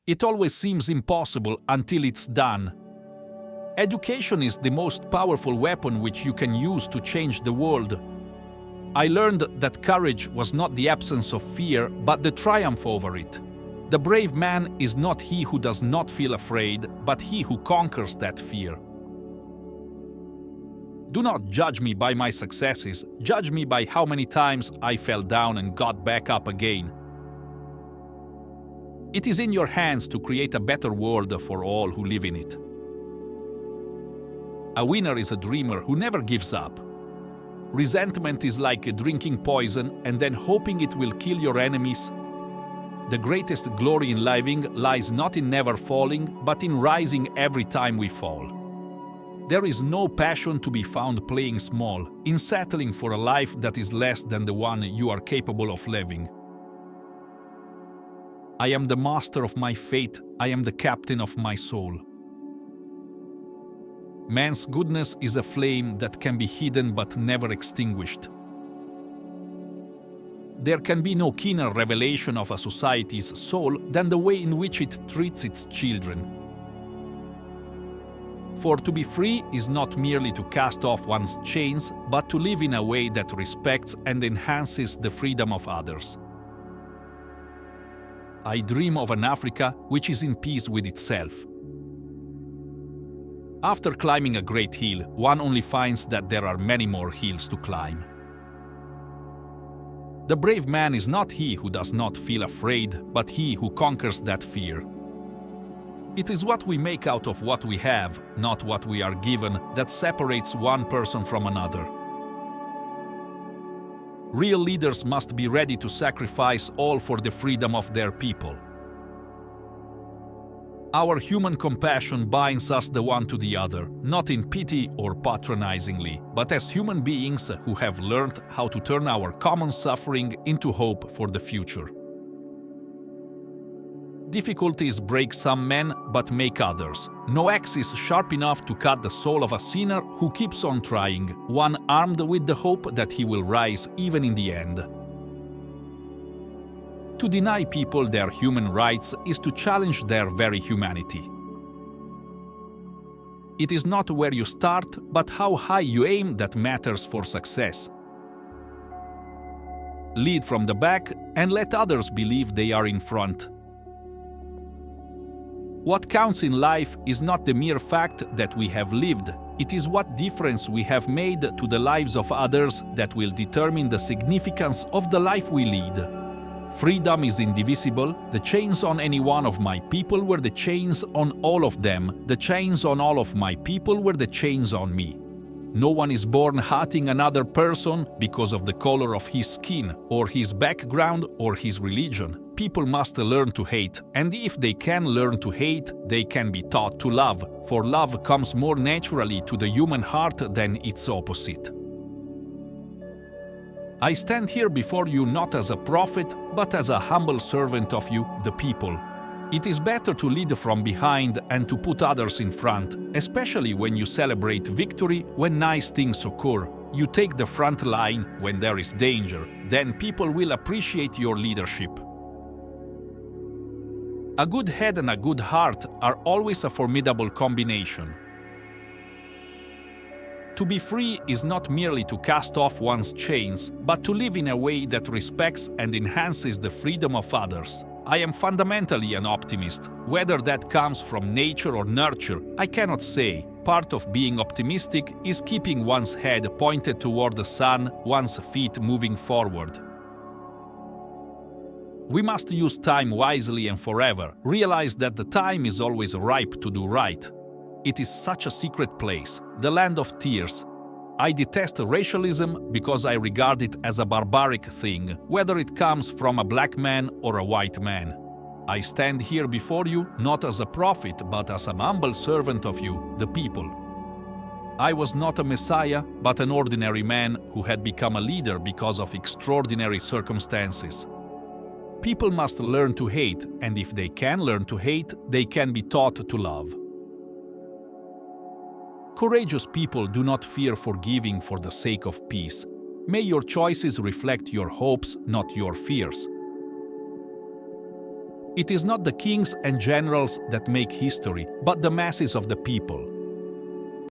It always seems impossible until it's done. Education is the most powerful weapon which you can use to change the world. I learned that courage was not the absence of fear, but the triumph over it. The brave man is not he who does not feel afraid, but he who conquers that fear. Do not judge me by my successes, judge me by how many times I fell down and got back up again. It is in your hands to create a better world for all who live in it. A winner is a dreamer who never gives up. Resentment is like drinking poison and then hoping it will kill your enemies. The greatest glory in living lies not in never falling, but in rising every time we fall. There is no passion to be found playing small, in settling for a life that is less than the one you are capable of living. I am the master of my fate, I am the captain of my soul. Man's goodness is a flame that can be hidden but never extinguished. There can be no keener revelation of a society's soul than the way in which it treats its children. For to be free is not merely to cast off one's chains, but to live in a way that respects and enhances the freedom of others. I dream of an Africa which is in peace with itself. After climbing a great hill, one only finds that there are many more hills to climb. The brave man is not he who does not feel afraid, but he who conquers that fear. It is what we make out of what we have, not what we are given, that separates one person from another. Real leaders must be ready to sacrifice all for the freedom of their people. Our human compassion binds us the one to the other, not in pity or patronizingly, but as human beings who have learned how to turn our common suffering into hope for the future. Difficulties break some men, but make others. No axe is sharp enough to cut the soul of a sinner who keeps on trying, one armed with the hope that he will rise even in the end. To deny people their human rights is to challenge their very humanity. It is not where you start, but how high you aim that matters for success. Lead from the back and let others believe they are in front. What counts in life is not the mere fact that we have lived, it is what difference we have made to the lives of others that will determine the significance of the life we lead. Freedom is indivisible. The chains on any one of my people were the chains on all of them. The chains on all of my people were the chains on me. No one is born hating another person because of the color of his skin, or his background, or his religion. People must learn to hate, and if they can learn to hate, they can be taught to love, for love comes more naturally to the human heart than its opposite. I stand here before you not as a prophet, but as a humble servant of you, the people. It is better to lead from behind and to put others in front, especially when you celebrate victory, when nice things occur. You take the front line when there is danger, then people will appreciate your leadership. A good head and a good heart are always a formidable combination. To be free is not merely to cast off one's chains, but to live in a way that respects and enhances the freedom of others. I am fundamentally an optimist. Whether that comes from nature or nurture, I cannot say. Part of being optimistic is keeping one's head pointed toward the sun, one's feet moving forward. We must use time wisely and forever. Realize that the time is always ripe to do right. It is such a secret place, the land of tears. I detest racialism because I regard it as a barbaric thing, whether it comes from a black man or a white man. I stand here before you not as a prophet, but as a humble servant of you, the people. I was not a messiah, but an ordinary man who had become a leader because of extraordinary circumstances. People must learn to hate, and if they can learn to hate, they can be taught to love. Courageous people do not fear forgiving for the sake of peace. May your choices reflect your hopes, not your fears. It is not the kings and generals that make history, but the masses of the people.